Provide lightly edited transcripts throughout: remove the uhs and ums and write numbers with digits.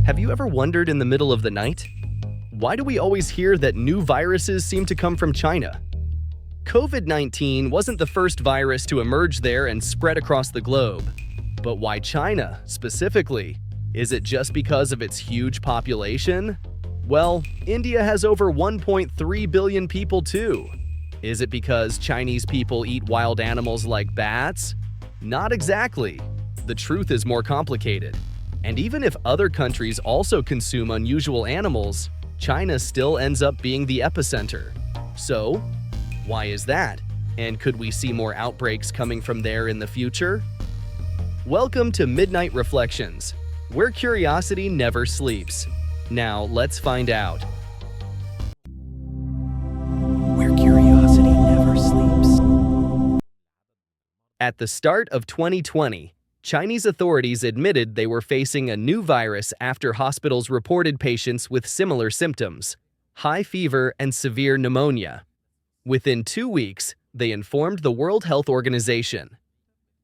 Have you ever wondered in the middle of the night? Why do we always hear that new viruses seem to come from China? COVID-19 wasn't the first virus to emerge there and spread across the globe. But why China, specifically? Is it just because of its huge population? Well, India has over 1.3 billion people too. Is it because Chinese people eat wild animals like bats? Not exactly. The truth is more complicated. And even if other countries also consume unusual animals, China still ends up being the epicenter. So, why is that? And could we see more outbreaks coming from there in the future? Welcome to Midnight Reflections, where curiosity never sleeps. Now, let's find out. Where curiosity never sleeps. At the start of 2020, Chinese authorities admitted they were facing a new virus after hospitals reported patients with similar symptoms, high fever and severe pneumonia. Within 2 weeks, they informed the World Health Organization.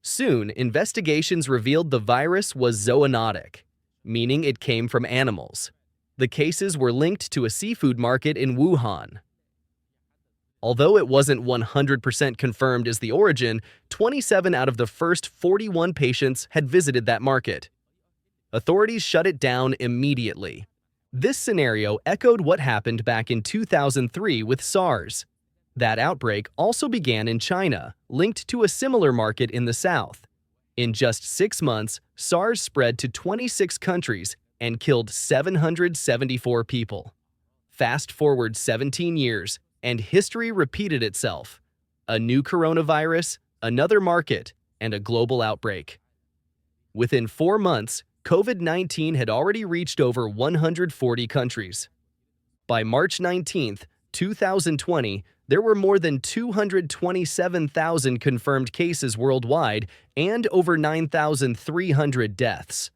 Soon, investigations revealed the virus was zoonotic, meaning it came from animals. The cases were linked to a seafood market in Wuhan. Although it wasn't 100% confirmed as the origin, 27 out of the first 41 patients had visited that market. Authorities shut it down immediately. This scenario echoed what happened back in 2003 with SARS. That outbreak also began in China, linked to a similar market in the south. In just 6 months, SARS spread to 26 countries and killed 774 people. Fast forward 17 years, and history repeated itself. A new coronavirus, another market, and a global outbreak. Within 4 months, COVID-19 had already reached over 140 countries. By March 19, 2020, there were more than 227,000 confirmed cases worldwide and over 9,300 deaths.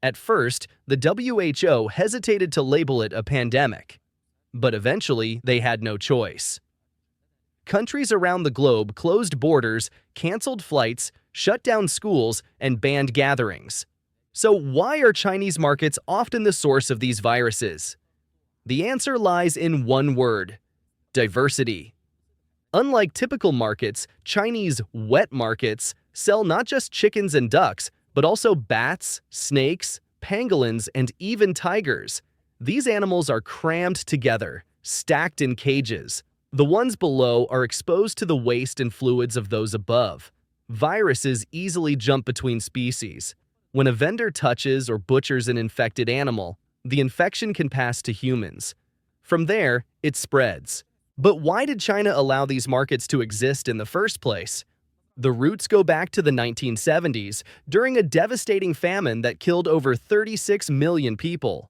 At first, the WHO hesitated to label it a pandemic. But eventually, they had no choice. Countries around the globe closed borders, canceled flights, shut down schools, and banned gatherings. So why are Chinese markets often the source of these viruses? The answer lies in one word: diversity. Unlike typical markets, Chinese wet markets sell not just chickens and ducks, but also bats, snakes, pangolins, and even tigers. These animals are crammed together, stacked in cages. The ones below are exposed to the waste and fluids of those above. Viruses easily jump between species. When a vendor touches or butchers an infected animal, the infection can pass to humans. From there, it spreads. But why did China allow these markets to exist in the first place? The roots go back to the 1970s, during a devastating famine that killed over 36 million people.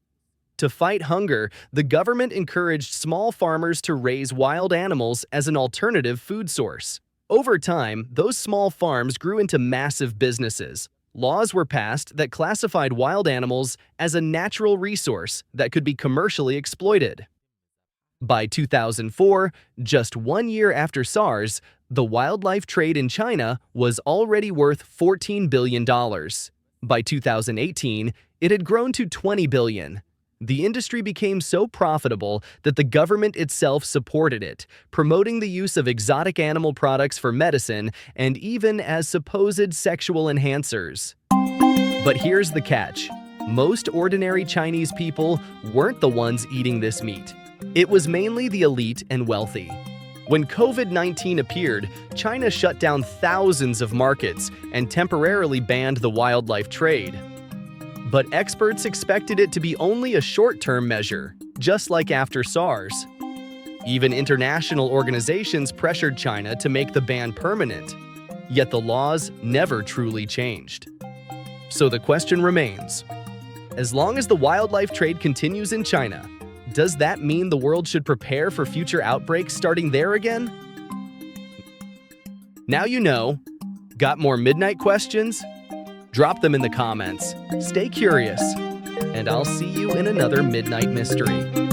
To fight hunger, the government encouraged small farmers to raise wild animals as an alternative food source. Over time, those small farms grew into massive businesses. Laws were passed that classified wild animals as a natural resource that could be commercially exploited. By 2004, just 1 year after SARS, the wildlife trade in China was already worth $14 billion. By 2018, it had grown to $20 billion. The industry became so profitable that the government itself supported it, promoting the use of exotic animal products for medicine and even as supposed sexual enhancers. But here's the catch: most ordinary Chinese people weren't the ones eating this meat. It was mainly the elite and wealthy. When COVID-19 appeared, China shut down thousands of markets and temporarily banned the wildlife trade. But experts expected it to be only a short-term measure, just like after SARS. Even international organizations pressured China to make the ban permanent, yet the laws never truly changed. So the question remains: as long as the wildlife trade continues in China, does that mean the world should prepare for future outbreaks starting there again? Now you know. Got more midnight questions? Drop them in the comments. Stay curious, and I'll see you in another Midnight Mystery.